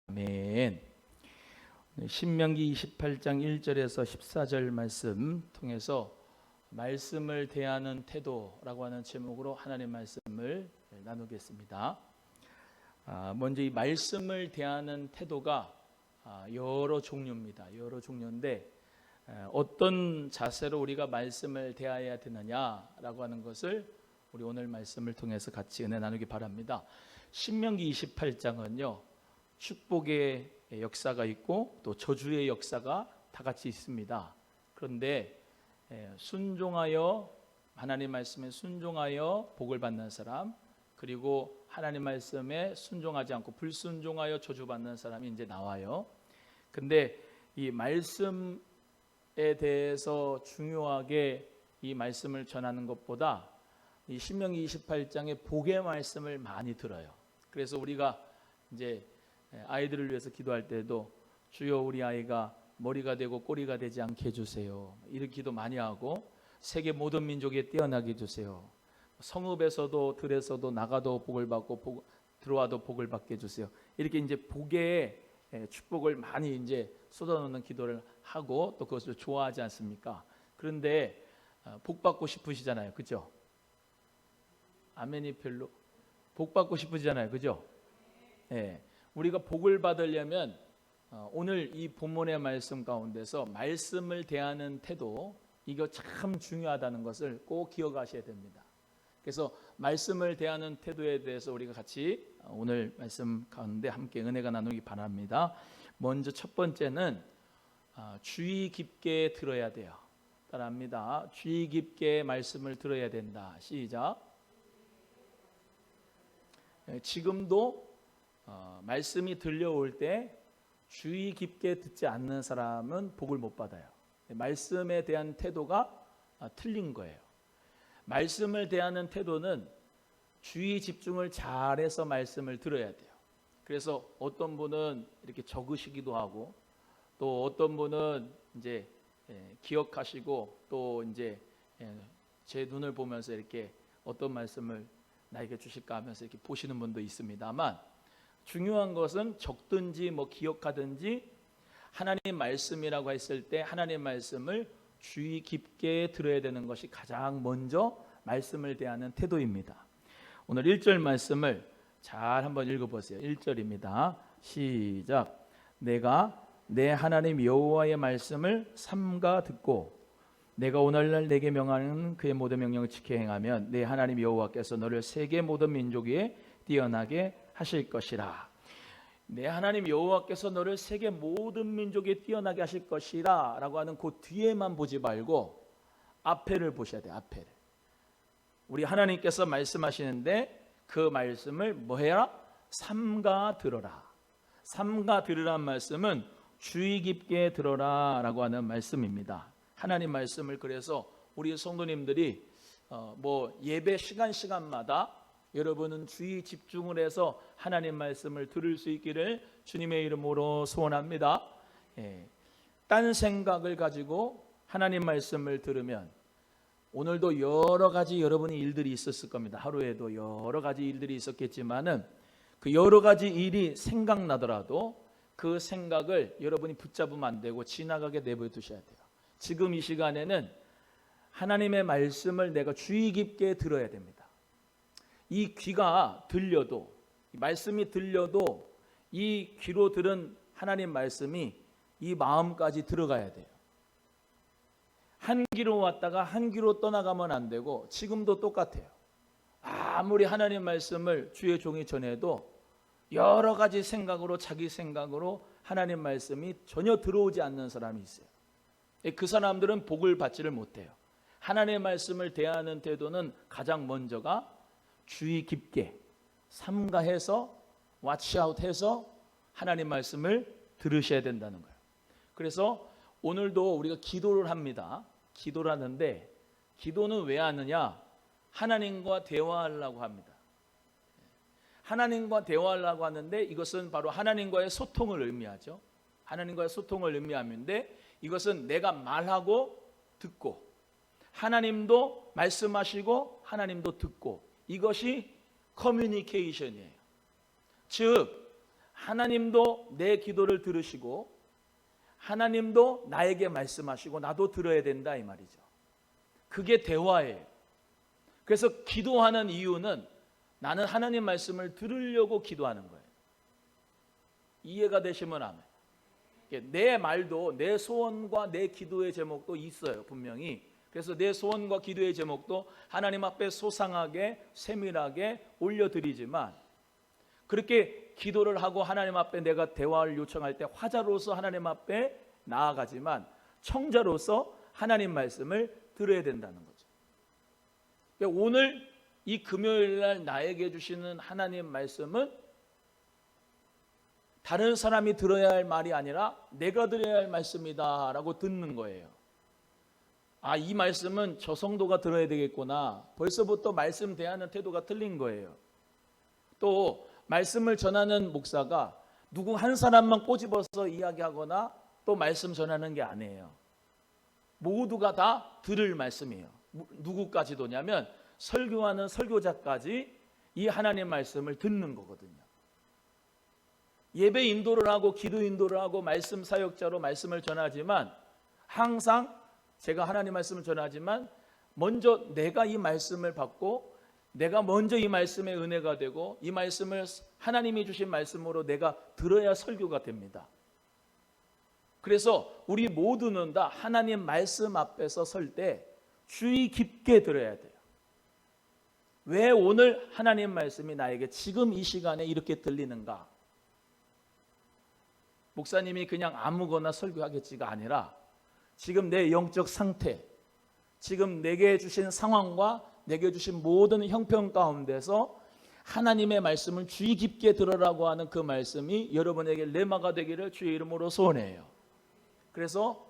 아멘. 신명기 28장 1절에서 14절 말씀 통해서 말씀을 대하는 태도라고 하는 제목으로 하나님 말씀을 나누겠습니다. 먼저 이 말씀을 대하는 태도가 여러 종류입니다. 여러 종류인데 어떤 자세로 우리가 말씀을 대해야 되느냐라고 하는 것을 우리 오늘 말씀을 통해서 같이 은혜 나누기 바랍니다. 신명기 28장은요, 축복의 역사가 있고 또 저주의 역사가 다 같이 있습니다. 그런데 순종하여 하나님 말씀에 순종하여 복을 받는 사람, 그리고 하나님 말씀에 순종하지 않고 불순종하여 저주받는 사람이 이제 나와요. 근데 이 말씀에 대해서 중요하게 이 말씀을 전하는 것보다 이 신명기 28장의 복의 말씀을 많이 들어요. 그래서 우리가 이제 아이들을 위해서 기도할 때도 주여 우리 아이가 머리가 되고 꼬리가 되지 않게 해주세요, 이런 기도 많이 하고, 세계 모든 민족에 뛰어나게 해주세요, 성읍에서도 들에서도 나가도 복을 받고 들어와도 복을 받게 해주세요, 이렇게 이제 복의 축복을 많이 이제 쏟아놓는 기도를 하고 또 그것을 좋아하지 않습니까? 그런데 복 받고 싶으시잖아요, 그죠? 아멘이 별로 복 받고 싶으시잖아요, 그죠? 네. 우리가 복을 받으려면 오늘 이 본문의 말씀 가운데서 말씀을 대하는 태도, 이거 참 중요하다는 것을 꼭 기억하셔야 됩니다. 그래서 말씀을 대하는 태도에 대해서 우리가 같이 오늘 말씀 가운데 함께 은혜가 나누기 바랍니다. 먼저 첫 번째는 주의 깊게 들어야 돼요. 따라합니다. 주의 깊게 말씀을 들어야 된다. 시작. 지금도 말씀이 들려올 때 주의 깊게 듣지 않는 사람은 복을 못 받아요. 말씀에 대한 태도가 틀린 거예요. 말씀을 대하는 태도는 주의 집중을 잘해서 말씀을 들어야 돼요. 그래서 어떤 분은 이렇게 적으시기도 하고, 또 어떤 분은 이제 기억하시고, 또 이제 제 눈을 보면서 이렇게 어떤 말씀을 나에게 주실까 하면서 이렇게 보시는 분도 있습니다만, 중요한 것은 적든지 기억하든지 하나님 말씀이라고 했을 때 하나님 말씀을 주의 깊게 들어야 되는 것이 가장 먼저 말씀을 대하는 태도입니다. 오늘 1절 말씀을 잘 한번 읽어보세요. 1절입니다. 시작. 내가 내 하나님 여호와의 말씀을 삼가 듣고 내가 오늘날 내게 명하는 그의 모든 명령을 지켜 행하면 내 하나님 여호와께서 너를 세계 모든 민족 위에 뛰어나게 하실 것이라. 내 하나님 여호와께서 너를 세계 모든 민족에 뛰어나게 하실 것이라 라고 하는 그 뒤에만 보지 말고 앞에를 보셔야 돼요. 앞에를. 우리 하나님께서 말씀하시는데 그 말씀을 뭐해라? 삼가 들어라. 삼가 들으란 말씀은 주의 깊게 들어라 라고 하는 말씀입니다. 하나님 말씀을 그래서 우리 성도님들이 예배 시간마다 여러분은 주의 집중을 해서 하나님 말씀을 들을 수 있기를 주님의 이름으로 소원합니다. 딴 생각을 가지고 하나님 말씀을 들으면 오늘도 여러 가지 여러분의 일들이 있었을 겁니다. 하루에도 여러 가지 일들이 있었겠지만은 그 여러 가지 일이 생각나더라도 그 생각을 여러분이 붙잡으면 안 되고 지나가게 내버려 두셔야 돼요. 지금 이 시간에는 하나님의 말씀을 내가 주의 깊게 들어야 됩니다. 이 귀가 들려도, 이 말씀이 들려도 이 귀로 들은 하나님 말씀이 이 마음까지 들어가야 돼요. 한 귀로 왔다가 한 귀로 떠나가면 안 되고, 지금도 똑같아요. 아무리 하나님 말씀을 주의 종이 전해도 여러 가지 생각으로, 자기 생각으로 하나님 말씀이 전혀 들어오지 않는 사람이 있어요. 그 사람들은 복을 받지를 못해요. 하나님의 말씀을 대하는 태도는 가장 먼저가 주의 깊게 삼가해서 왓치아웃해서 하나님 말씀을 들으셔야 된다는 거예요. 그래서 오늘도 우리가 기도를 합니다. 기도를 하는데 기도는 왜 하느냐? 하나님과 대화하려고 합니다. 하나님과 대화하려고 하는데 이것은 바로 하나님과의 소통을 의미하죠. 하나님과의 소통을 의미하는데 이것은 내가 말하고 듣고 하나님도 말씀하시고 하나님도 듣고, 이것이 커뮤니케이션이에요. 즉 하나님도 내 기도를 들으시고 하나님도 나에게 말씀하시고 나도 들어야 된다 이 말이죠. 그게 대화예요. 그래서 기도하는 이유는 나는 하나님 말씀을 들으려고 기도하는 거예요. 이해가 되시면 아멘. 내 말도 내 소원과 내 기도의 제목도 있어요, 분명히. 그래서 내 소원과 기도의 제목도 하나님 앞에 소상하게 세밀하게 올려드리지만, 그렇게 기도를 하고 하나님 앞에 내가 대화를 요청할 때 화자로서 하나님 앞에 나아가지만 청자로서 하나님 말씀을 들어야 된다는 거죠. 오늘 이 금요일 날 나에게 주시는 하나님 말씀은 다른 사람이 들어야 할 말이 아니라 내가 들어야 할 말씀이다 라고 듣는 거예요. 아, 이 말씀은 저 성도가 들어야 되겠구나. 벌써부터 말씀 대하는 태도가 틀린 거예요. 또 말씀을 전하는 목사가 누구 한 사람만 꼬집어서 이야기하거나 또 말씀 전하는 게 아니에요. 모두가 다 들을 말씀이에요. 누구까지도냐면 설교하는 설교자까지 이 하나님 말씀을 듣는 거거든요. 예배 인도를 하고 기도 인도를 하고 말씀 사역자로 말씀을 전하지만 항상 제가 하나님 말씀을 전하지만 먼저 내가 이 말씀을 받고 내가 먼저 이 말씀의 은혜가 되고 이 말씀을 하나님이 주신 말씀으로 내가 들어야 설교가 됩니다. 그래서 우리 모두는 다 하나님 말씀 앞에서 설 때 주의 깊게 들어야 돼요. 왜 오늘 하나님 말씀이 나에게 지금 이 시간에 이렇게 들리는가? 목사님이 그냥 아무거나 설교하겠지가 아니라 지금 내 영적 상태, 지금 내게 주신 상황과 내게 주신 모든 형편 가운데서 하나님의 말씀을 주의 깊게 들으라고 하는 그 말씀이 여러분에게 레마가 되기를 주의 이름으로 소원해요. 그래서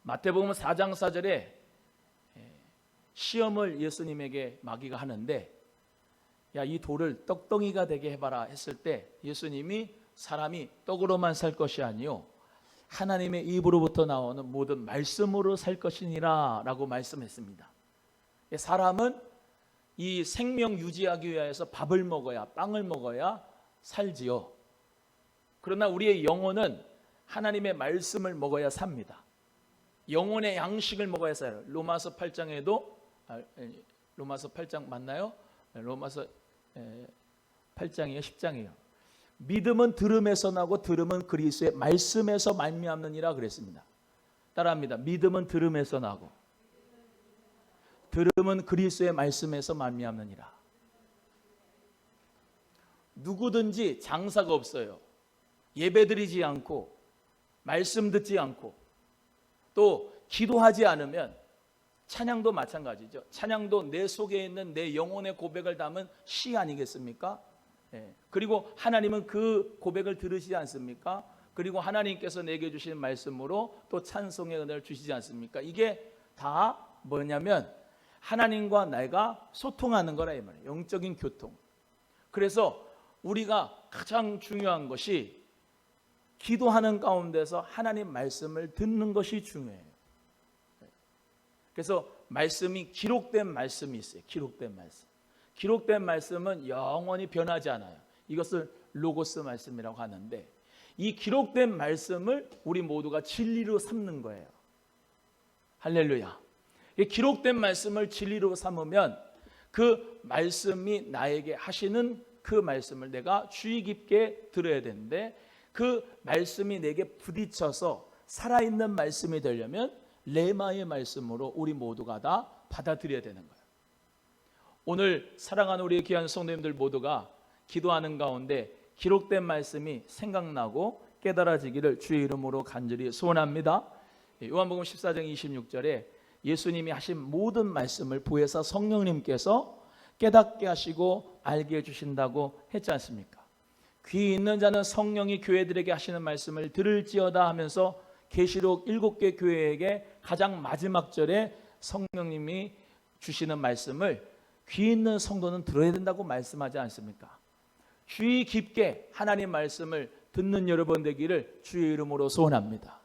마태복음 4장 4절에 시험을 예수님에게 마귀가 하는데, 야, 이 돌을 떡덩이가 되게 해봐라 했을 때 예수님이 사람이 떡으로만 살 것이 아니요 하나님의 입으로부터 나오는 모든 말씀으로 살 것이니라 라고 말씀했습니다. 사람은 이 생명 유지하기 위해서 밥을 먹어야, 빵을 먹어야 살지요. 그러나 우리의 영혼은 하나님의 말씀을 먹어야 삽니다. 영혼의 양식을 먹어야 살아요. 로마서 8장에도 로마서 8장 맞나요? 로마서 8장이에요, 10장이에요. 믿음은 들음에서 나고 들음은 그리스도의 말씀에서 말미암느니라 그랬습니다. 따라합니다. 믿음은 들음에서 나고 들음은 그리스도의 말씀에서 말미암느니라. 누구든지 장사가 없어요. 예배드리지 않고 말씀 듣지 않고 또 기도하지 않으면, 찬양도 마찬가지죠. 찬양도 내 속에 있는 내 영혼의 고백을 담은 시 아니겠습니까? 그리고 하나님은 그 고백을 들으시지 않습니까? 그리고 하나님께서 내게 주신 말씀으로 또 찬송의 은혜를 주시지 않습니까? 이게 다 뭐냐면 하나님과 내가 소통하는 거라 이 말이에요. 영적인 교통. 그래서 우리가 가장 중요한 것이 기도하는 가운데서 하나님 말씀을 듣는 것이 중요해요. 그래서 말씀이 기록된 말씀이 있어요. 기록된 말씀. 기록된 말씀은 영원히 변하지 않아요. 이것을 로고스 말씀이라고 하는데, 이 기록된 말씀을 우리 모두가 진리로 삼는 거예요. 할렐루야. 이 기록된 말씀을 진리로 삼으면 그 말씀이 나에게 하시는 그 말씀을 내가 주의 깊게 들어야 되는데, 그 말씀이 내게 부딪혀서 살아있는 말씀이 되려면 레마의 말씀으로 우리 모두가 다 받아들여야 되는 거예요. 오늘 사랑하는 우리 귀한 성도님들 모두가 기도하는 가운데 기록된 말씀이 생각나고 깨달아지기를 주의 이름으로 간절히 소원합니다. 요한복음 14장 26절에 예수님이 하신 모든 말씀을 보혜사 성령님께서 깨닫게 하시고 알게 해주신다고 했지 않습니까? 귀 있는 자는 성령이 교회들에게 하시는 말씀을 들을지어다 하면서 계시록 7개 교회에게 가장 마지막 절에 성령님이 주시는 말씀을 귀 있는 성도는 들어야 된다고 말씀하지 않습니까? 주의 깊게 하나님 말씀을 듣는 여러분 되기를 주의 이름으로 소원합니다.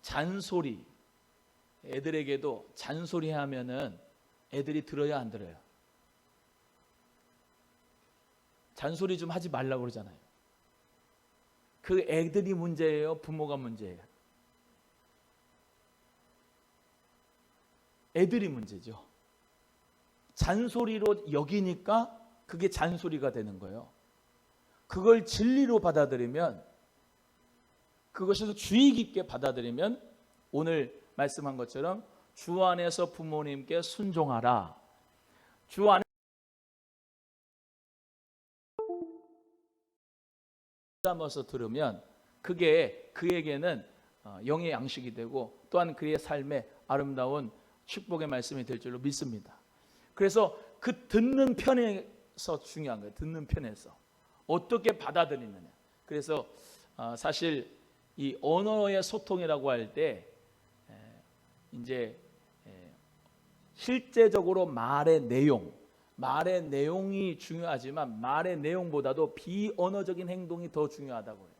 잔소리, 애들에게도 잔소리 하면은 애들이 들어야 안 들어요? 잔소리 좀 하지 말라고 그러잖아요. 그 애들이 문제예요? 부모가 문제예요? 애들이 문제죠. 잔소리로 여기니까 그게 잔소리가 되는 거예요. 그걸 진리로 받아들이면, 그것에서 주의 깊게 받아들이면 오늘 말씀한 것처럼 주 안에서 부모님께 순종하라. 주 안에 담아서 들으면 그게 그에게는 영의 양식이 되고 또한 그의 삶에 아름다운 축복의 말씀이 될 줄로 믿습니다. 그래서 그 듣는 편에서 중요한 거예요. 듣는 편에서 어떻게 받아들이느냐. 그래서 사실 이 언어의 소통이라고 할 때 이제 실제적으로 말의 내용이 중요하지만 말의 내용보다도 비언어적인 행동이 더 중요하다고 해요.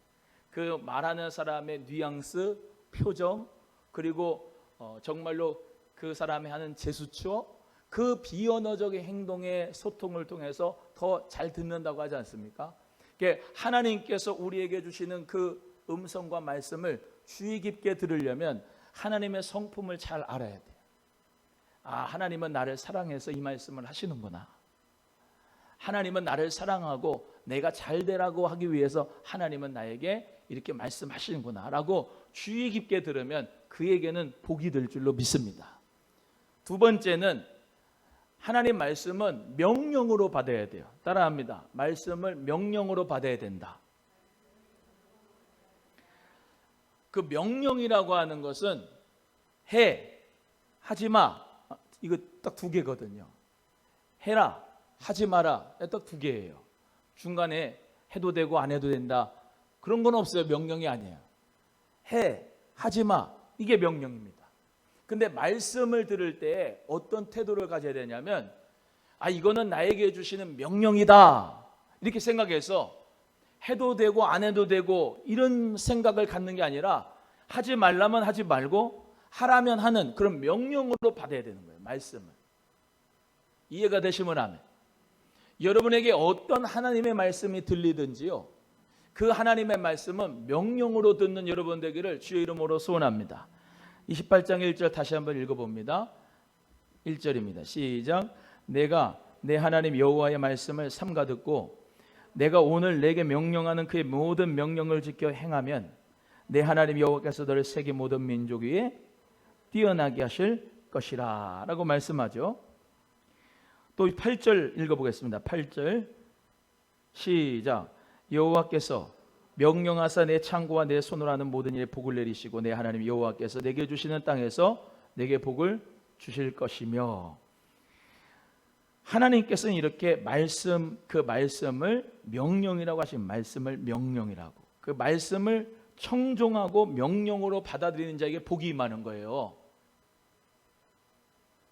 그 말하는 사람의 뉘앙스, 표정, 그리고 정말로 그 사람이 하는 제스처, 그 비언어적인 행동의 소통을 통해서 더 잘 듣는다고 하지 않습니까? 하나님께서 우리에게 주시는 그 음성과 말씀을 주의 깊게 들으려면 하나님의 성품을 잘 알아야 돼요. 하나님은 나를 사랑해서 이 말씀을 하시는구나. 하나님은 나를 사랑하고 내가 잘 되라고 하기 위해서 하나님은 나에게 이렇게 말씀하시는구나 라고 주의 깊게 들으면 그에게는 복이 될 줄로 믿습니다. 두 번째는 하나님 말씀은 명령으로 받아야 돼요. 따라합니다. 말씀을 명령으로 받아야 된다. 그 명령이라고 하는 것은 해, 하지 마. 이거 딱 두 개거든요. 해라, 하지 마라. 딱 두 개예요. 중간에 해도 되고 안 해도 된다. 그런 건 없어요. 명령이 아니에요. 해, 하지 마. 이게 명령입니다. 근데 말씀을 들을 때 어떤 태도를 가져야 되냐면 이거는 나에게 주시는 명령이다. 이렇게 생각해서 해도 되고 안 해도 되고 이런 생각을 갖는 게 아니라 하지 말라면 하지 말고 하라면 하는 그런 명령으로 받아야 되는 거예요. 말씀을. 이해가 되시면 아멘. 여러분에게 어떤 하나님의 말씀이 들리든지요, 그 하나님의 말씀은 명령으로 듣는 여러분 되기를 주의 이름으로 소원합니다. 28장 1절 다시 한번 읽어봅니다. 1절입니다. 시작. 내가 내 하나님 여호와의 말씀을 삼가 듣고 내가 오늘 내게 명령하는 그의 모든 명령을 지켜 행하면 내 하나님 여호와께서 너를 세계 모든 민족 위에 뛰어나게 하실 것이라 라고 말씀하죠. 또 8절 읽어보겠습니다. 8절 시작. 여호와께서 명령하사 내 창고와 내 손으로 하는 모든 일에 복을 내리시고 내 하나님 여호와께서 내게 주시는 땅에서 내게 복을 주실 것이며, 하나님께서는 이렇게 그 말씀을 명령이라고 하신 말씀을 명령이라고, 그 말씀을 청종하고 명령으로 받아들이는 자에게 복이 임하는 거예요.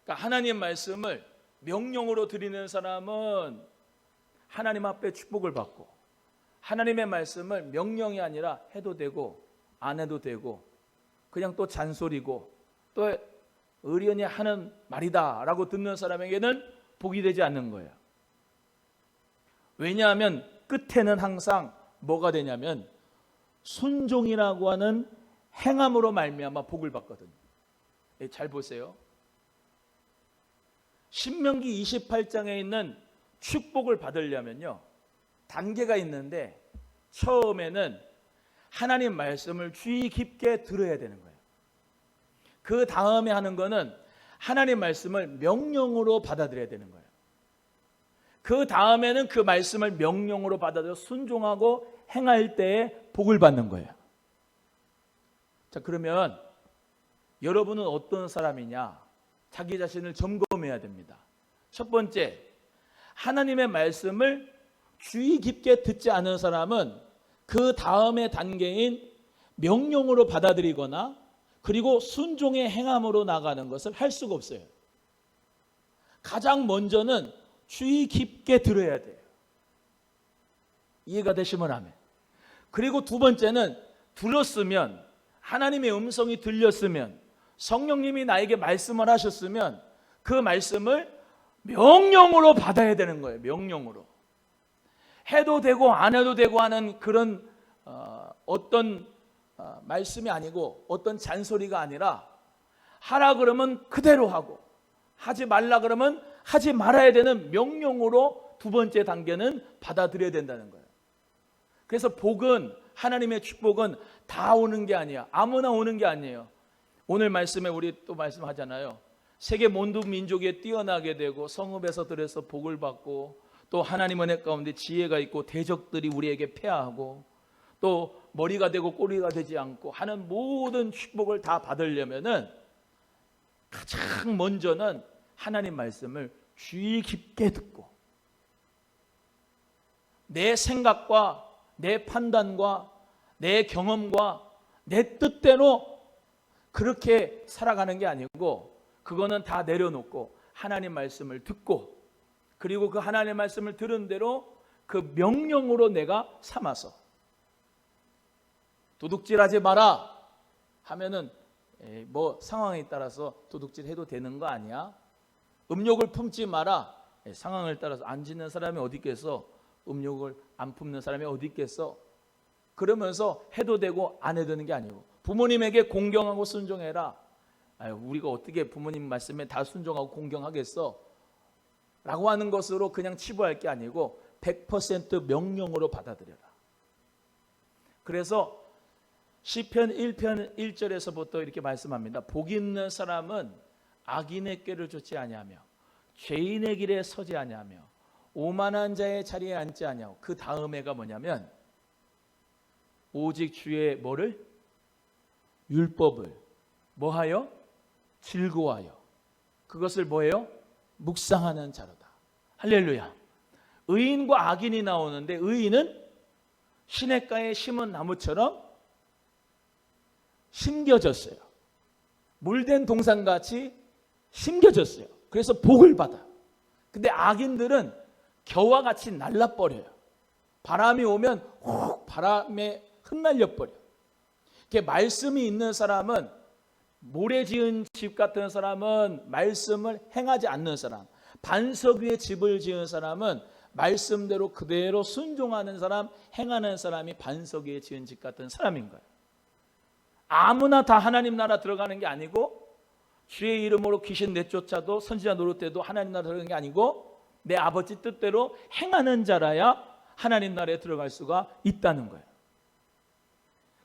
그러니까 하나님 말씀을 명령으로 드리는 사람은 하나님 앞에 축복을 받고, 하나님의 말씀을 명령이 아니라 해도 되고 안 해도 되고 그냥 또 잔소리고 또 의리언이 하는 말이다 라고 듣는 사람에게는 복이 되지 않는 거예요. 왜냐하면 끝에는 항상 뭐가 되냐면 순종이라고 하는 행함으로 말미암아 복을 받거든요. 잘 보세요. 신명기 28장에 있는 축복을 받으려면요, 단계가 있는데 처음에는 하나님 말씀을 주의 깊게 들어야 되는 거예요. 그 다음에 하는 거는 하나님 말씀을 명령으로 받아들여야 되는 거예요. 그 다음에는 그 말씀을 명령으로 받아들여 순종하고 행할 때에 복을 받는 거예요. 자, 그러면 여러분은 어떤 사람이냐? 자기 자신을 점검해야 됩니다. 첫 번째, 하나님의 말씀을 주의 깊게 듣지 않은 사람은 그 다음의 단계인 명령으로 받아들이거나 그리고 순종의 행함으로 나가는 것을 할 수가 없어요. 가장 먼저는 주의 깊게 들어야 돼요. 이해가 되시면 아멘. 그리고 두 번째는 들었으면, 하나님의 음성이 들렸으면, 성령님이 나에게 말씀을 하셨으면 그 말씀을 명령으로 받아야 되는 거예요. 명령으로. 해도 되고 안 해도 되고 하는 그런 어떤 말씀이 아니고 어떤 잔소리가 아니라 하라 그러면 그대로 하고 하지 말라 그러면 하지 말아야 되는 명령으로 두 번째 단계는 받아들여야 된다는 거예요. 그래서 복은, 하나님의 축복은 다 오는 게 아니야. 아무나 오는 게 아니에요. 오늘 말씀에 우리 또 말씀하잖아요. 세계 모든 민족에 뛰어나게 되고 성읍에서 들에서 복을 받고 또 하나님 은혜 가운데 지혜가 있고 대적들이 우리에게 패하고 또 머리가 되고 꼬리가 되지 않고 하는 모든 축복을 다 받으려면은 가장 먼저는 하나님 말씀을 주의 깊게 듣고 내 생각과 내 판단과 내 경험과 내 뜻대로 그렇게 살아가는 게 아니고 그거는 다 내려놓고 하나님 말씀을 듣고 그리고 그 하나님 말씀을 들은 대로 그 명령으로 내가 삼아서 도둑질하지 마라 하면은 뭐 상황에 따라서 도둑질 해도 되는 거 아니야? 음욕을 품지 마라. 상황을 따라서 안 짓는 사람이 어디 있겠어? 음욕을 안 품는 사람이 어디 있겠어? 그러면서 해도 되고 안 해도 되는 게 아니고 부모님에게 공경하고 순종해라. 우리가 어떻게 부모님 말씀에 다 순종하고 공경하겠어? 라고 하는 것으로 그냥 치부할 게 아니고 100% 명령으로 받아들여라. 그래서 시편 1편 1절에서부터 이렇게 말씀합니다. 복 있는 사람은 악인의 꾀를 좇지 아니하며 죄인의 길에 서지 아니하며 오만한 자의 자리에 앉지 아니하고 그 다음에가 뭐냐면 오직 주의 뭐를? 율법을 뭐하여? 즐거워하여 그것을 뭐예요? 묵상하는 자로다. 할렐루야. 의인과 악인이 나오는데 의인은 시냇가에 심은 나무처럼 심겨졌어요. 물된 동산같이 심겨졌어요. 그래서 복을 받아. 근데 악인들은 겨와 같이 날라버려요. 바람이 오면 혹 바람에 흩날려 버려. 이렇게 말씀이 있는 사람은 모래 지은 집 같은 사람은 말씀을 행하지 않는 사람, 반석 위에 집을 지은 사람은 말씀대로 그대로 순종하는 사람, 행하는 사람이 반석 위에 지은 집 같은 사람인 거예요. 아무나 다 하나님 나라 들어가는 게 아니고 주의 이름으로 귀신 내쫓아도 선지자 노릇해도 하나님 나라 들어가는 게 아니고 내 아버지 뜻대로 행하는 자라야 하나님 나라에 들어갈 수가 있다는 거예요.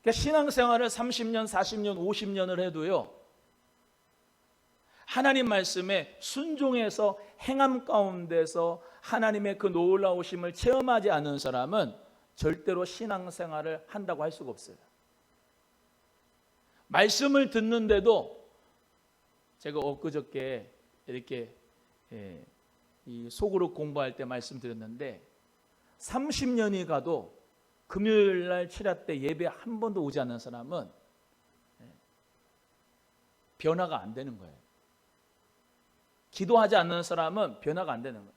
그러니까 신앙생활을 30년, 40년, 50년을 해도요 하나님 말씀에 순종해서 행함 가운데서 하나님의 그 놀라우심을 체험하지 않은 사람은 절대로 신앙생활을 한다고 할 수가 없어요. 말씀을 듣는데도 제가 엊그저께 이렇게 이 속으로 공부할 때 말씀드렸는데 30년이 가도 금요일날 칠야 때 예배 한 번도 오지 않는 사람은 변화가 안 되는 거예요. 기도하지 않는 사람은 변화가 안 되는 거예요.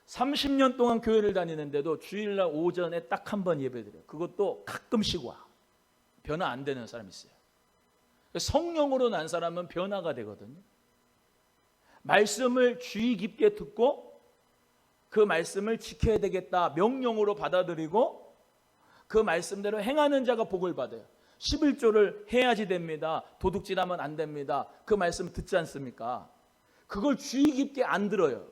30년 동안 교회를 다니는데도 주일날 오전에 딱 한 번 예배드려요. 그것도 가끔씩 와. 변화 안 되는 사람이 있어요. 성령으로 난 사람은 변화가 되거든요. 말씀을 주의 깊게 듣고 그 말씀을 지켜야 되겠다 명령으로 받아들이고 그 말씀대로 행하는 자가 복을 받아요. 11조를 해야지 됩니다. 도둑질하면 안 됩니다. 그 말씀 듣지 않습니까? 그걸 주의 깊게 안 들어요.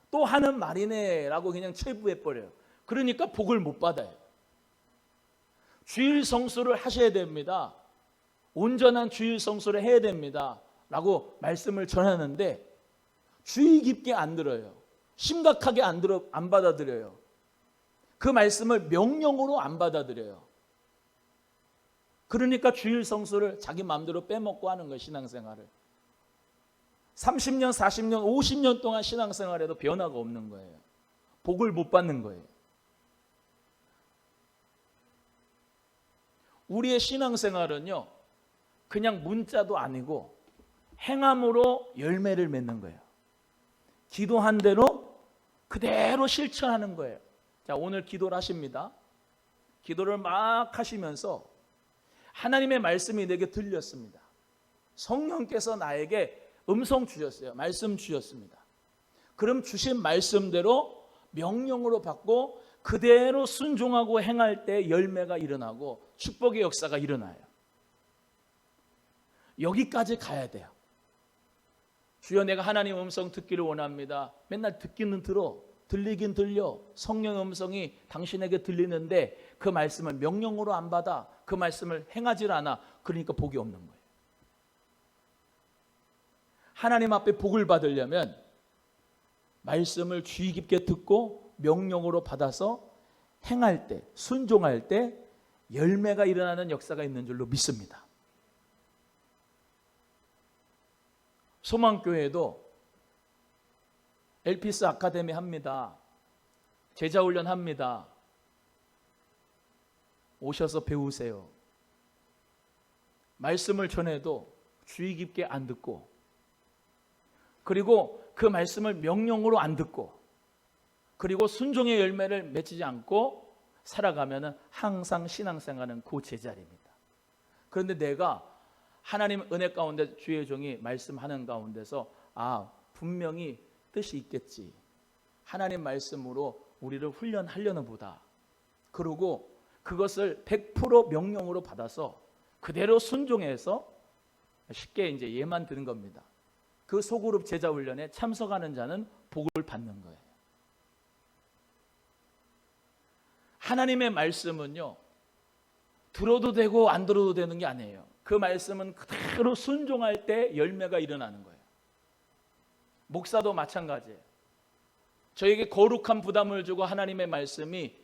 또 하는 말이네 라고 그냥 체부해버려요. 그러니까 복을 못 받아요. 주일 성수를 하셔야 됩니다. 온전한 주일 성수를 해야 됩니다 라고 말씀을 전하는데 주의 깊게 안 들어요. 심각하게 안 받아들여요. 그 말씀을 명령으로 안 받아들여요. 그러니까 주일 성수를 자기 마음대로 빼먹고 하는 거예요. 신앙생활을 30년, 40년, 50년 동안 신앙생활에도 변화가 없는 거예요. 복을 못 받는 거예요. 우리의 신앙생활은요 그냥 문자도 아니고 행함으로 열매를 맺는 거예요. 기도한 대로 그대로 실천하는 거예요. 자, 오늘 기도를 하십니다. 기도를 막 하시면서 하나님의 말씀이 내게 들렸습니다. 성령께서 나에게 음성 주셨어요. 말씀 주셨습니다. 그럼 주신 말씀대로 명령으로 받고 그대로 순종하고 행할 때 열매가 일어나고 축복의 역사가 일어나요. 여기까지 가야 돼요. 주여, 내가 하나님 음성 듣기를 원합니다. 맨날 듣기는 들어, 들리긴 들려. 성령의 음성이 당신에게 들리는데 그 말씀을 명령으로 안 받아, 그 말씀을 행하지 않아. 그러니까 복이 없는 거예요. 하나님 앞에 복을 받으려면 말씀을 주의 깊게 듣고 명령으로 받아서 행할 때, 순종할 때 열매가 일어나는 역사가 있는 줄로 믿습니다. 소망교회도 엘피스 아카데미 합니다. 제자훈련 합니다. 오셔서 배우세요. 말씀을 전해도 주의 깊게 안 듣고, 그리고 그 말씀을 명령으로 안 듣고, 그리고 순종의 열매를 맺지 않고 살아가면 항상 신앙생활은 그 제자리입니다. 그런데 내가 하나님 은혜 가운데 주의 종이 말씀하는 가운데서 분명히 뜻이 있겠지. 하나님 말씀으로 우리를 훈련하려는 보다. 그리고 그것을 100% 명령으로 받아서 그대로 순종해서 쉽게 이제 예만 드는 겁니다. 그 소그룹 제자 훈련에 참석하는 자는 복을 받는 거예요. 하나님의 말씀은요, 들어도 되고 안 들어도 되는 게 아니에요. 그 말씀은 그대로 순종할 때 열매가 일어나는 거예요. 목사도 마찬가지예요. 저에게 거룩한 부담을 주고 하나님의 말씀이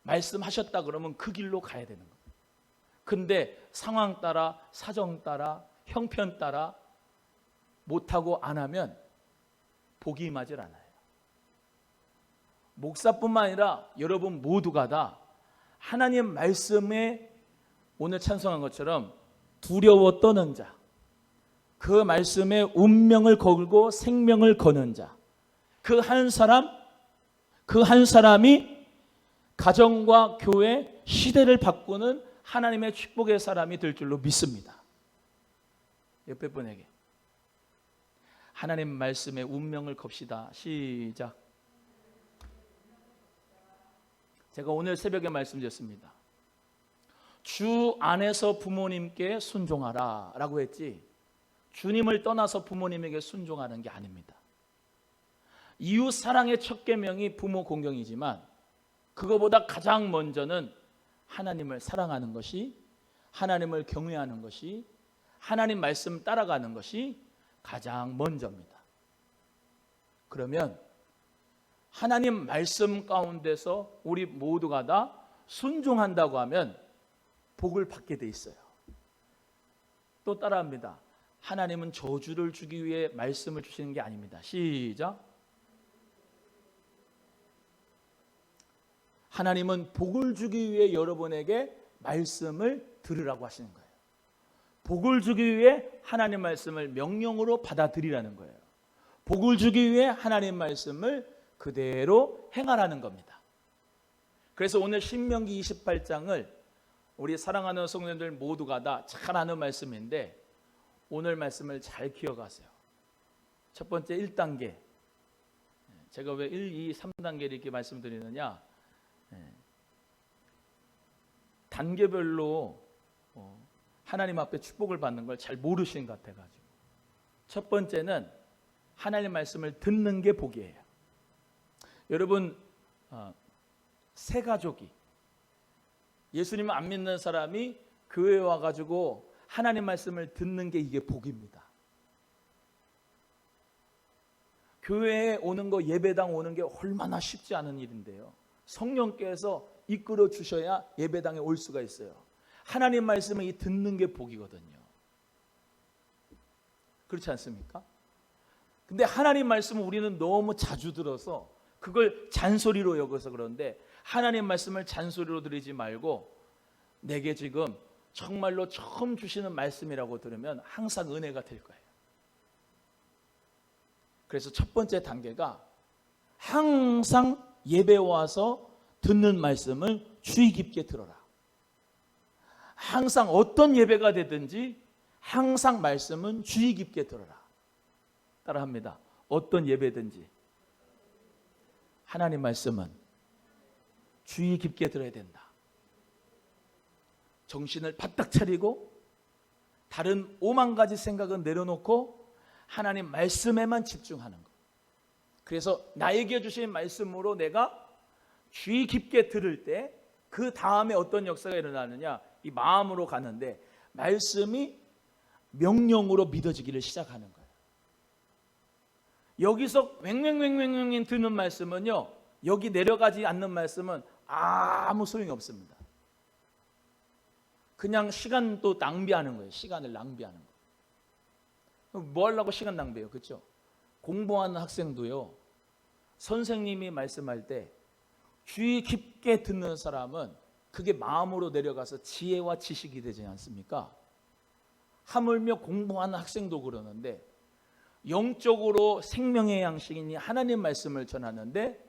말씀하셨다 그러면 그 길로 가야 되는 거예요. 근데 상황 따라, 사정 따라, 형편 따라 못하고 안 하면 복이 임하질 않아요. 목사뿐만 아니라 여러분 모두가 다 하나님 말씀에 오늘 찬송한 것처럼 두려워 떠는 자, 그 말씀에 운명을 걸고 생명을 거는 자, 그 한 사람이 가정과 교회, 시대를 바꾸는 하나님의 축복의 사람이 될 줄로 믿습니다. 옆에 분에게 하나님 말씀에 운명을 겁시다. 시작. 제가 오늘 새벽에 말씀드렸습니다. 주 안에서 부모님께 순종하라 라고 했지, 주님을 떠나서 부모님에게 순종하는 게 아닙니다. 이웃 사랑의 첫 계명이 부모 공경이지만 그거보다 가장 먼저는 하나님을 사랑하는 것이, 하나님을 경외하는 것이, 하나님 말씀 따라가는 것이 가장 먼저입니다. 그러면 하나님 말씀 가운데서 우리 모두가 다 순종한다고 하면 복을 받게 돼 있어요. 또 따라합니다. 하나님은 저주를 주기 위해 말씀을 주시는 게 아닙니다. 시작. 하나님은 복을 주기 위해 여러분에게 말씀을 들으라고 하시는 거예요. 복을 주기 위해 하나님 말씀을 명령으로 받아들이라는 거예요. 복을 주기 위해 하나님 말씀을 그대로 행하라는 겁니다. 그래서 오늘 신명기 28장을 우리 사랑하는 성도님들 모두가 다 잘 아는 말씀인데 오늘 말씀을 잘 기억하세요. 첫 번째 1단계. 제가 왜 1, 2, 3단계를 이렇게 말씀드리느냐, 단계별로 하나님 앞에 축복을 받는 걸 잘 모르시는 것 같아가지고, 첫 번째는 하나님 말씀을 듣는 게 복이에요. 여러분, 새 가족이, 예수님을 안 믿는 사람이 교회에 와가지고 하나님 말씀을 듣는 게 이게 복입니다. 교회에 오는 거, 예배당 오는 게 얼마나 쉽지 않은 일인데요. 성령께서 이끌어 주셔야 예배당에 올 수가 있어요. 하나님 말씀을 이 듣는 게 복이거든요. 그렇지 않습니까? 근데 하나님 말씀을 우리는 너무 자주 들어서 그걸 잔소리로 여겨서 그런데, 하나님 말씀을 잔소리로 들으지 말고 내게 지금 정말로 처음 주시는 말씀이라고 들으면 항상 은혜가 될 거예요. 그래서 첫 번째 단계가 항상 예배 와서 듣는 말씀을 주의 깊게 들어라. 항상 어떤 예배가 되든지 항상 말씀은 주의 깊게 들어라. 따라합니다. 어떤 예배든지 하나님 말씀은 주의 깊게 들어야 된다. 정신을 바짝 차리고 다른 5만 가지 생각은 내려놓고 하나님 말씀에만 집중하는 것. 그래서 나에게 주신 말씀으로 내가 주의 깊게 들을 때 그 다음에 어떤 역사가 일어나느냐, 이 마음으로 가는데 말씀이 명령으로 믿어지기를 시작하는 거예요. 여기서 왱왱왱왱 듣는 말씀은요, 여기 내려가지 않는 말씀은 아무 소용이 없습니다. 그냥 시간도 낭비하는 거예요. 시간을 낭비하는 거예요. 뭐 하려고 시간 낭비해요? 그렇죠? 공부하는 학생도요, 선생님이 말씀할 때 주의 깊게 듣는 사람은 그게 마음으로 내려가서 지혜와 지식이 되지 않습니까? 하물며 공부하는 학생도 그러는데 영적으로 생명의 양식이니 하나님 말씀을 전하는데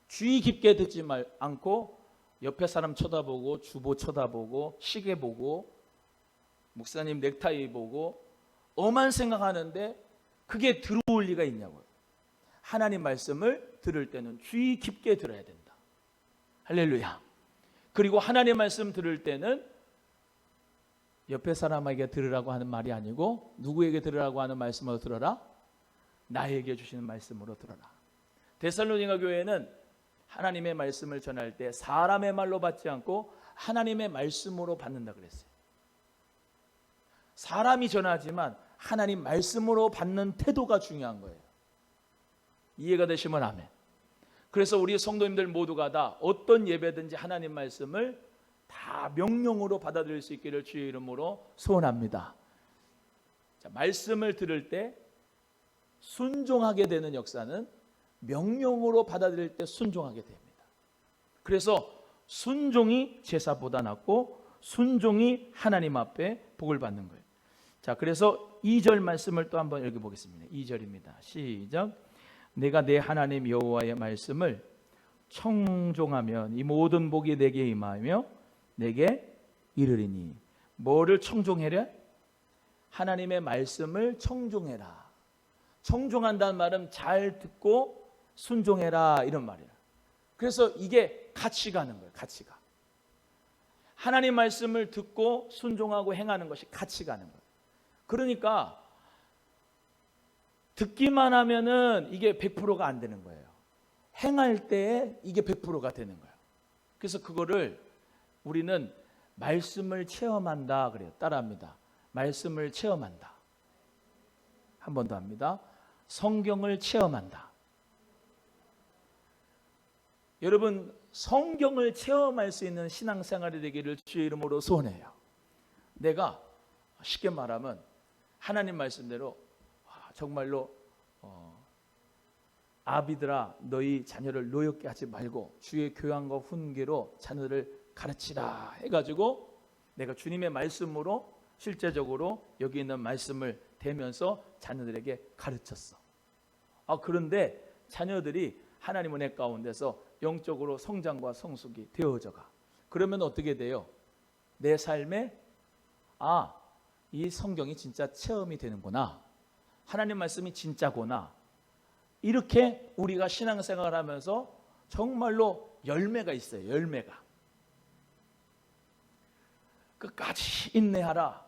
주의 깊게 듣지 않고 옆에 사람 쳐다보고 주보 쳐다보고 시계 보고 목사님 넥타이 보고 엄한 생각하는데 그게 들어올 리가 있냐고요. 하나님 말씀을 들을 때는 주의 깊게 들어야 된다. 할렐루야. 그리고 하나님 말씀 들을 때는 옆에 사람에게 들으라고 하는 말이 아니고 누구에게 들으라고 하는 말씀으로 들어라? 나에게 주시는 말씀으로 들어라. 데살로니가 교회는 하나님의 말씀을 전할 때 사람의 말로 받지 않고 하나님의 말씀으로 받는다 그랬어요. 사람이 전하지만 하나님 말씀으로 받는 태도가 중요한 거예요. 이해가 되시면 아멘. 그래서 우리 성도님들 모두가 다 어떤 예배든지 하나님 말씀을 다 명령으로 받아들일 수 있기를 주의 이름으로 소원합니다. 자, 말씀을 들을 때 순종하게 되는 역사는 명령으로 받아들일 때 순종하게 됩니다. 그래서 순종이 제사보다 낫고 순종이 하나님 앞에 복을 받는 거예요. 자, 그래서 2절 말씀을 또 한번 읽어보겠습니다. 2절입니다. 시작. 내가 내 하나님 여호와의 말씀을 청종하면 이 모든 복이 내게 임하며 내게 이르리니. 뭐를 청종해라? 하나님의 말씀을 청종해라. 청종한다는 말은 잘 듣고 순종해라 이런 말이에요. 그래서 이게 같이 가는 거예요. 같이 가. 하나님 말씀을 듣고 순종하고 행하는 것이 같이 가는 거예요. 그러니까 듣기만 하면은 이게 100%가 안 되는 거예요. 행할 때 이게 100%가 되는 거예요. 그래서 그거를 우리는 말씀을 체험한다 그래요. 따라합니다. 말씀을 체험한다. 한 번 더 합니다. 성경을 체험한다. 여러분, 성경을 체험할 수 있는 신앙생활이 되기를 주의 이름으로 소원해요. 내가 쉽게 말하면 하나님 말씀대로 정말로 아비들아 너희 자녀를 노엽게 하지 말고 주의 교양과 훈계로 자녀를 가르치라 해가지고 내가 주님의 말씀으로 실제적으로 여기 있는 말씀을 대면서 자녀들에게 가르쳤어. 그런데 자녀들이 하나님 은혜 가운데서 영적으로 성장과 성숙이 되어져 가. 그러면 어떻게 돼요? 내 삶에 이 성경이 진짜 체험이 되는구나. 하나님 말씀이 진짜구나. 이렇게 우리가 신앙생활을 하면서 정말로 열매가 있어요. 열매가. 끝까지 인내하라.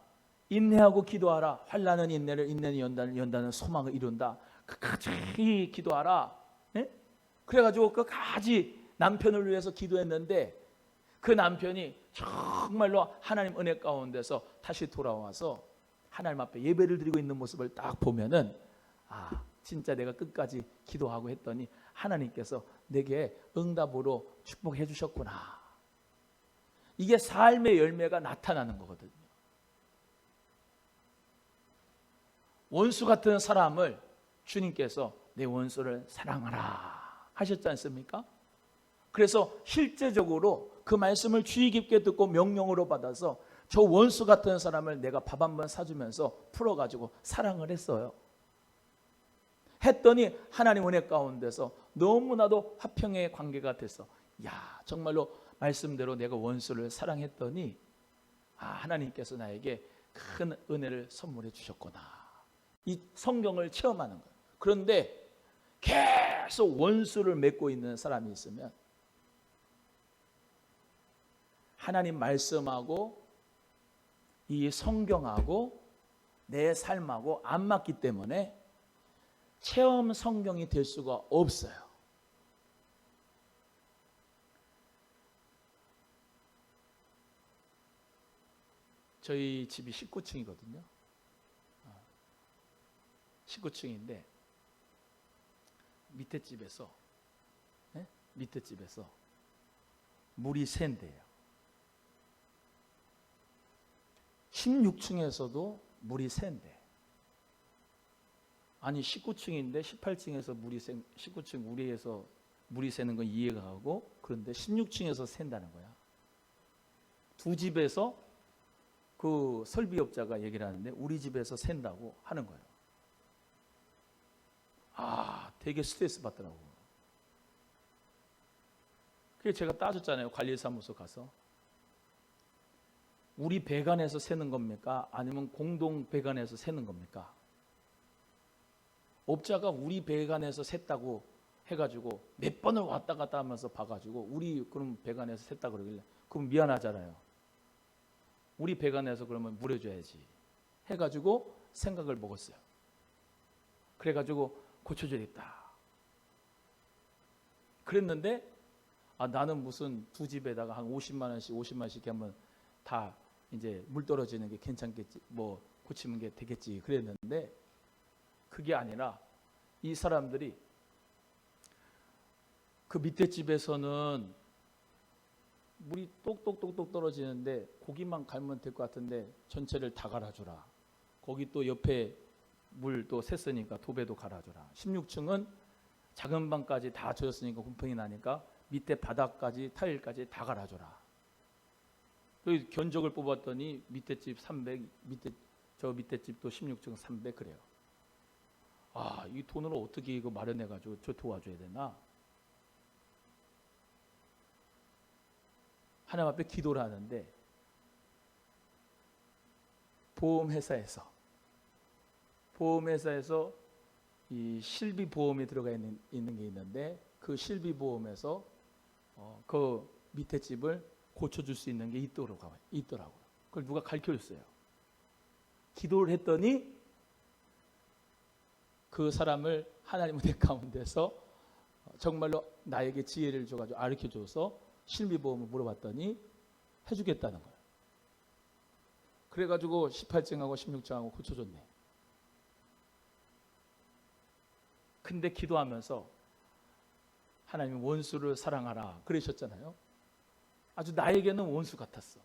인내하고 기도하라. 환난은 인내를, 인내는 연단을, 연단은 소망을 이룬다. 끝까지 기도하라. 네? 그래가지고 끝까지 남편을 위해서 기도했는데 그 남편이 정말로 하나님 은혜 가운데서 다시 돌아와서 하나님 앞에 예배를 드리고 있는 모습을 딱 보면은 진짜 내가 끝까지 기도하고 했더니 하나님께서 내게 응답으로 축복해 주셨구나. 이게 삶의 열매가 나타나는 거거든요. 원수 같은 사람을 주님께서 내 원수를 사랑하라 하셨지 않습니까? 그래서 실제적으로 그 말씀을 주의 깊게 듣고 명령으로 받아서 저 원수 같은 사람을 내가 밥 한 번 사주면서 풀어가지고 사랑을 했어요. 했더니 하나님 은혜 가운데서 너무나도 화평의 관계가 됐어. 정말로 말씀대로 내가 원수를 사랑했더니 하나님께서 나에게 큰 은혜를 선물해 주셨구나. 이 성경을 체험하는 거예요. 그런데 계속 원수를 맺고 있는 사람이 있으면 하나님 말씀하고 이 성경하고 내 삶하고 안 맞기 때문에 체험 성경이 될 수가 없어요. 저희 집이 19층이거든요. 19층인데 밑에 집에서 물이 샌대요. 16층에서도 물이 샌대. 아니 19층인데 18층에서 19층 우리에서 물이 새는 건 이해가 가고, 그런데 16층에서 샌다는 거야. 두 집에서 그 설비업자가 얘기를 하는데 우리 집에서 샌다고 하는 거예요. 되게 스트레스 받더라고. 그래서 제가 따졌잖아요. 관리사무소 가서. 우리 배관에서 새는 겁니까? 아니면 공동 배관에서 새는 겁니까? 업자가 우리 배관에서 샜다고 해가지고 몇 번을 왔다 갔다 하면서 봐가지고 우리 그럼 배관에서 샜다 그러길래, 그럼 미안하잖아요. 우리 배관에서 그러면 물어줘야지 해가지고 생각을 먹었어요. 그래가지고 고쳐줘야겠다 그랬는데, 나는 무슨 두 집에다가 한 50만 원씩 하면 다 이제 물 떨어지는 게 괜찮겠지, 뭐 고치는 게 되겠지 그랬는데, 그게 아니라 이 사람들이 그 밑에 집에서는 물이 똑똑똑똑 떨어지는데 고기만 갈면 될 것 같은데 전체를 다 갈아줘라. 거기 또 옆에 물 또 샜으니까 도배도 갈아줘라. 16층은 작은 방까지 다 젖었으니까 곰팡이 나니까 밑에 바닥까지 타일까지 다 갈아줘라. 그 견적을 뽑았더니 밑에 집 300, 저 밑에 집도 16층 300 그래요. 이 돈을 어떻게 이거 마련해가지고 저 도와줘야 되나? 하나님 앞에 기도를 하는데, 보험회사에서 이 실비보험이 들어가 있는 게 있는데, 그 실비보험에서 그 밑에 집을 고쳐줄 수 있는 게 있더라고요. 그걸 누가 가르쳐줬어요. 기도를 했더니 그 사람을 하나님의 내 가운데서 정말로 나에게 지혜를 줘가지고 가르쳐줘서 실비보험을 물어봤더니 해주겠다는 거예요. 그래가지고 18층하고 16층하고 고쳐줬네. 근데 기도하면서 하나님 원수를 사랑하라 그러셨잖아요. 아주 나에게는 원수 같았어.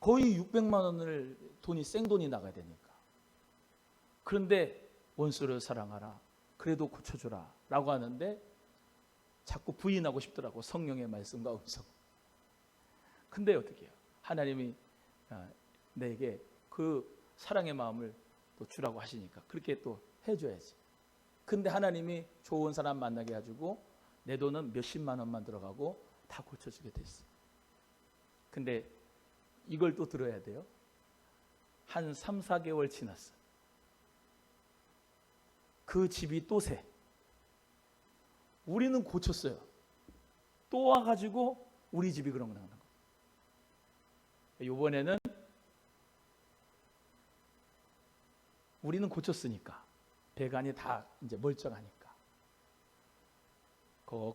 거의 600만 원을 생돈이 나가야 되니까. 그런데 원수를 사랑하라, 그래도 고쳐주라 라고 하는데 자꾸 부인하고 싶더라고, 성령의 말씀과 음성. 근데 어떻게 해요? 하나님이 내게 그 사랑의 마음을 또 주라고 하시니까 그렇게 또 해줘야지. 근데 하나님이 좋은 사람 만나게 해주고 내 돈은 몇십만 원만 들어가고 다 고쳐주게 됐어. 근데 이걸 또 들어야 돼요. 한 3, 4개월 지났어. 그 집이 또 새. 우리는 고쳤어요. 또 와가지고 우리 집이 그런 거예요. 이번에는 우리는 고쳤으니까 배관이 다 이제 멀쩡하니까 그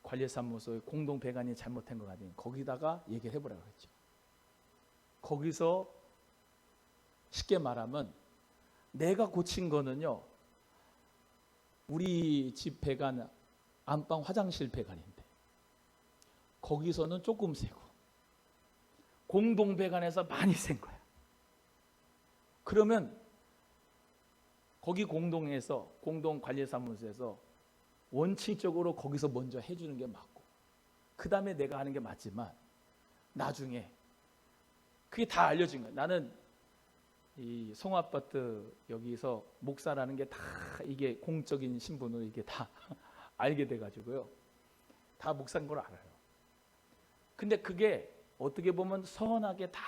관리사무소의 공동 배관이 잘못한 것 같으니 거기다가 얘기를 해보라고 했죠. 거기서 쉽게 말하면 내가 고친 거는요, 우리 집 배관 안방 화장실 배관인데 거기서는 조금 새고 공동 배관에서 많이 센 거야. 그러면 거기 공동 관리사무소에서 원칙적으로 거기서 먼저 해주는 게 맞고 그 다음에 내가 하는 게 맞지만 나중에 그게 다 알려진 거야. 나는 이 송아파트 여기서 목사라는 게 다 이게 공적인 신분으로 이게 다 알게 돼가지고요. 다 목사인 걸 알아요. 근데 그게 어떻게 보면 선하게 다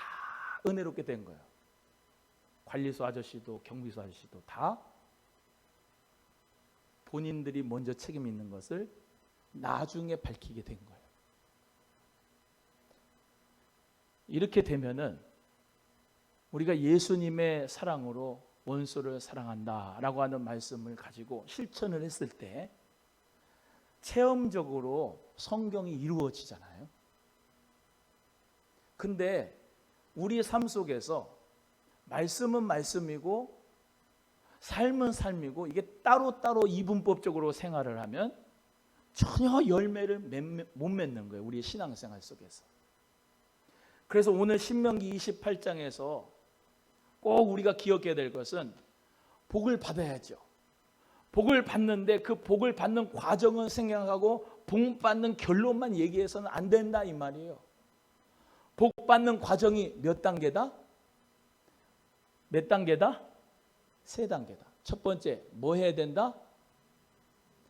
은혜롭게 된 거예요. 관리소 아저씨도 경비소 아저씨도 다 본인들이 먼저 책임 있는 것을 나중에 밝히게 된 거예요. 이렇게 되면은 우리가 예수님의 사랑으로 원수를 사랑한다라고 하는 말씀을 가지고 실천을 했을 때 체험적으로 성경이 이루어지잖아요. 근데 우리 삶 속에서 말씀은 말씀이고 삶은 삶이고 이게 따로따로 이분법적으로 생활을 하면 전혀 열매를 못 맺는 거예요. 우리의 신앙생활 속에서. 그래서 오늘 신명기 28장에서 꼭 우리가 기억해야 될 것은 복을 받아야죠. 복을 받는데 그 복을 받는 과정은 생각하고 복 받는 결론만 얘기해서는 안 된다 이 말이에요. 복 받는 과정이 몇 단계다? 몇 단계다? 3단계다. 첫 번째 뭐 해야 된다?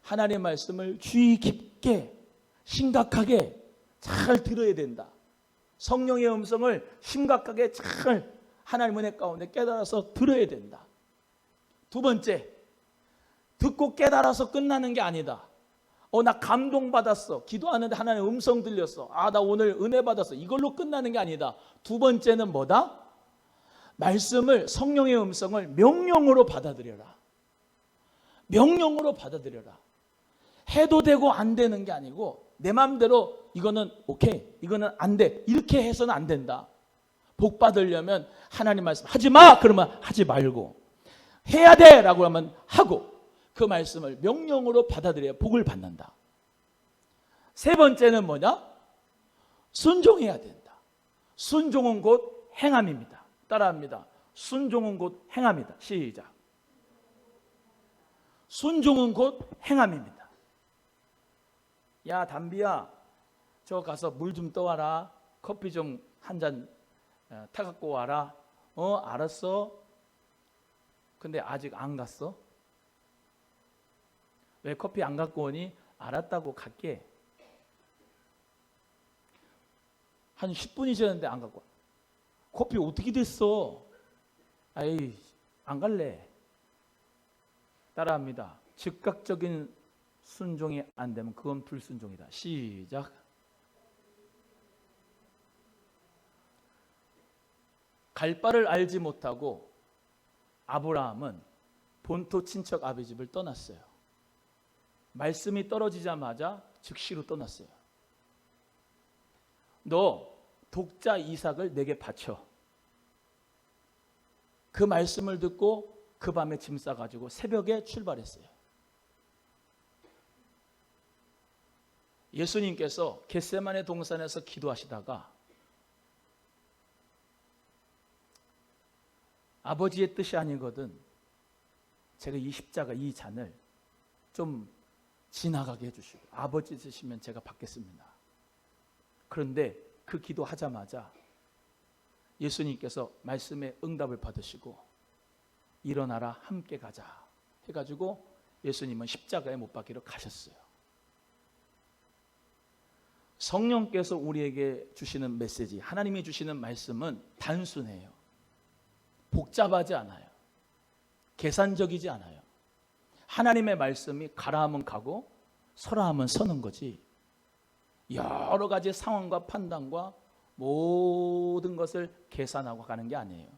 하나님의 말씀을 주의 깊게 심각하게 잘 들어야 된다. 성령의 음성을 심각하게 잘 하나님 은혜 가운데 깨달아서 들어야 된다. 두 번째, 듣고 깨달아서 끝나는 게 아니다. 나 감동받았어. 기도하는데 하나님의 음성 들렸어. 나 오늘 은혜 받았어. 이걸로 끝나는 게 아니다. 두 번째는 뭐다? 말씀을, 성령의 음성을 명령으로 받아들여라. 명령으로 받아들여라. 해도 되고 안 되는 게 아니고 내 마음대로 이거는 오케이, 이거는 안 돼. 이렇게 해서는 안 된다. 복 받으려면 하나님 말씀 하지 마! 그러면 하지 말고 해야 돼! 라고 하면 하고 그 말씀을 명령으로 받아들여야 복을 받는다. 세 번째는 뭐냐? 순종해야 된다. 순종은 곧 행함입니다. 따라합니다. 순종은 곧 행함이다. 시작. 순종은 곧 행함입니다. 야 담비야, 저 가서 물 좀 떠와라. 커피 좀 한 잔 타갖고 와라. 알았어. 근데 아직 안 갔어? 왜 커피 안 갖고 오니? 알았다고 갈게. 한 10분이 지났는데 안 갖고 와. 커피 어떻게 됐어? 아이, 안 갈래. 따라합니다. 즉각적인 순종이 안 되면 그건 불순종이다. 시작. 갈 바를 알지 못하고 아브라함은 본토 친척 아비 집을 떠났어요. 말씀이 떨어지자마자 즉시로 떠났어요. 너 독자 이삭을 내게 바쳐. 그 말씀을 듣고 그 밤에 짐 싸가지고 새벽에 출발했어요. 예수님께서 겟세마네 동산에서 기도하시다가 아버지의 뜻이 아니거든 제가 이 십자가 이 잔을 좀 지나가게 해주시고 아버지 뜻이면 제가 받겠습니다. 그런데 그 기도하자마자 예수님께서 말씀에 응답을 받으시고 일어나라 함께 가자 해가지고 예수님은 십자가에 못 박히러 가셨어요. 성령께서 우리에게 주시는 메시지, 하나님이 주시는 말씀은 단순해요. 복잡하지 않아요. 계산적이지 않아요. 하나님의 말씀이 가라 하면 가고 서라 하면 서는 거지 여러 가지 상황과 판단과 모든 것을 계산하고 가는 게 아니에요.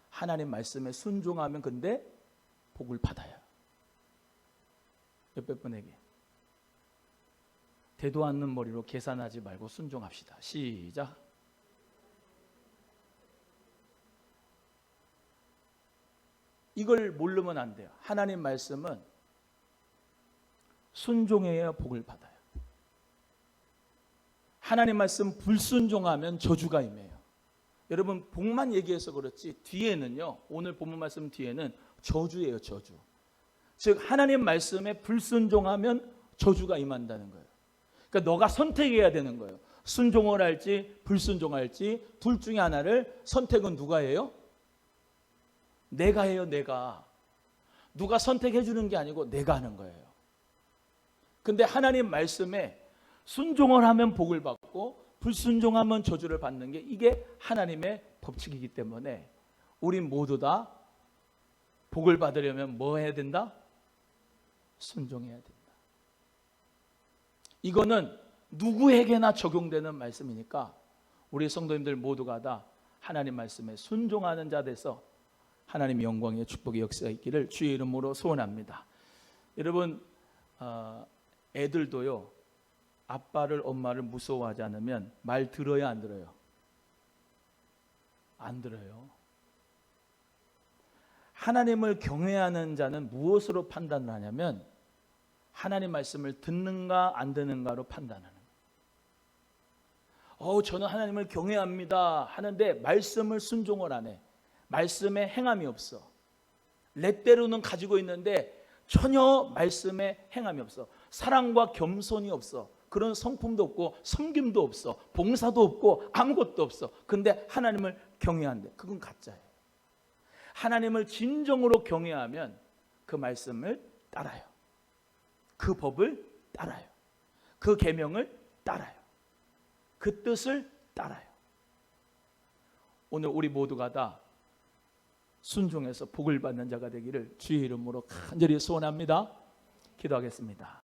하나님 말씀에 순종하면 근데 복을 받아요. 몇백 분에게 되도 않는 머리로 계산하지 말고 순종합시다. 시작. 이걸 모르면 안 돼요. 하나님 말씀은 순종해야 복을 받아요. 하나님 말씀 불순종하면 저주가 임해요. 여러분 복만 얘기해서 그렇지 뒤에는요, 오늘 본문 말씀 뒤에는 저주예요. 저주. 즉 하나님 말씀에 불순종하면 저주가 임한다는 거예요. 그러니까 너가 선택해야 되는 거예요. 순종을 할지 불순종할지 둘 중에 하나를. 선택은 누가 해요? 내가 해요. 내가. 누가 선택해 주는 게 아니고 내가 하는 거예요. 근데 하나님 말씀에 순종을 하면 복을 받고 불순종하면 저주를 받는 게 이게 하나님의 법칙이기 때문에 우리 모두 다 복을 받으려면 뭐 해야 된다? 순종해야 된다. 이거는 누구에게나 적용되는 말씀이니까 우리 성도님들 모두가 다 하나님 말씀에 순종하는 자 돼서 하나님 영광의 축복의 역사가 있기를 주의 이름으로 소원합니다. 여러분, 애들도요, 아빠를 엄마를 무서워하지 않으면 말 들어야 안 들어요? 안 들어요. 하나님을 경외하는 자는 무엇으로 판단을 하냐면 하나님 말씀을 듣는가 안 듣는가로 판단하는 거예요. 저는 하나님을 경외합니다 하는데 말씀을 순종을 안 해. 말씀에 행함이 없어. 렛대로는 가지고 있는데 전혀 말씀에 행함이 없어. 사랑과 겸손이 없어. 그런 성품도 없고 섬김도 없어. 봉사도 없고 아무것도 없어. 근데 하나님을 경외한대. 그건 가짜예요. 하나님을 진정으로 경외하면 그 말씀을 따라요. 그 법을 따라요. 그 계명을 따라요. 그 뜻을 따라요. 오늘 우리 모두가 다 순종해서 복을 받는 자가 되기를 주의 이름으로 간절히 소원합니다. 기도하겠습니다.